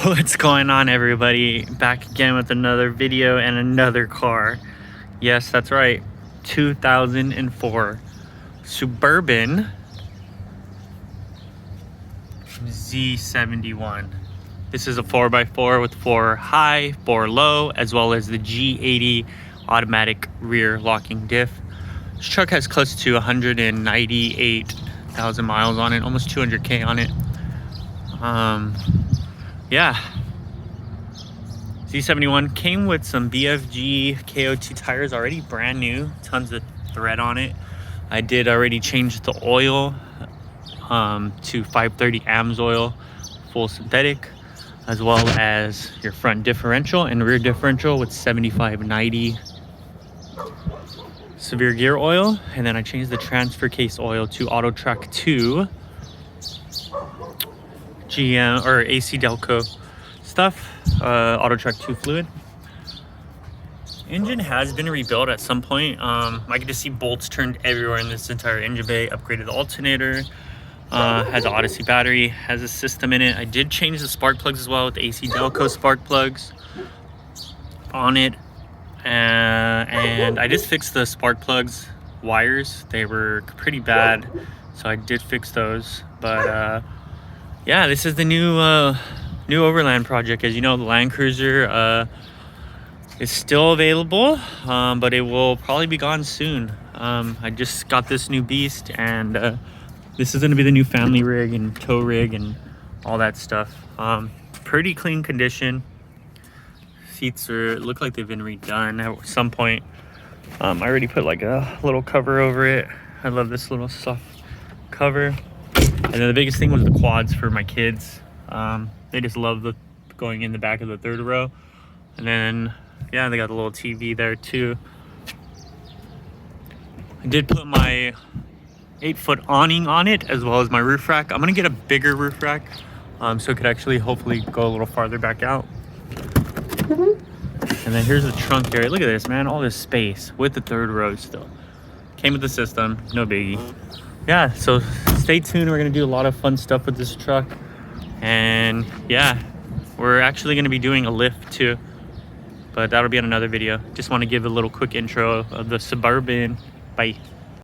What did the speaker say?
What's going on, everybody? Back again with another video and another car. Yes, that's right, 2004 Suburban Z71. This is a 4x4 with 4 high, 4 low, as well as the G80 automatic rear locking diff. This truck has close to 198,000 miles on it, almost 200K on it. Yeah, Z71 came with some BFG KO2 tires, already brand new, tons of thread on it. I did already change the oil to 530 AMS oil, full synthetic, as well as your front differential and rear differential with 7590 severe gear oil. And then I changed the transfer case oil to Auto Track 2 GM or AC Delco stuff, Auto Track 2 fluid. Engine has been rebuilt at some point. I can just see bolts turned everywhere in this entire engine bay. Upgraded the alternator, has an Odyssey battery, has a system in it. I did change the spark plugs as well with the AC Delco spark plugs on it, and I just fixed the spark plugs wires. They were pretty bad, so I did fix those. But yeah, this is the new overland project. As you know, the Land Cruiser is still available, but it will probably be gone soon. I just got this new beast, and this is going to be the new family rig and tow rig and all that stuff. Pretty clean condition. Seats look like they've been redone at some point. I already put like a little cover over it. I love this little soft cover. And then the biggest thing was the quads for my kids. They just love going in the back of the third row. And then, yeah, they got a little TV there too. I did put my 8-foot awning on it, as well as my roof rack. I'm gonna get a bigger roof rack, so it could actually hopefully go a little farther back out. And then here's the trunk area. Look at this, man, all this space with the third row still. Came with the system, no biggie. Yeah, so stay tuned. We're gonna do a lot of fun stuff with this truck. And yeah, we're actually gonna be doing a lift too, but that'll be in another video. Just wanna give a little quick intro of the Suburban. Bye.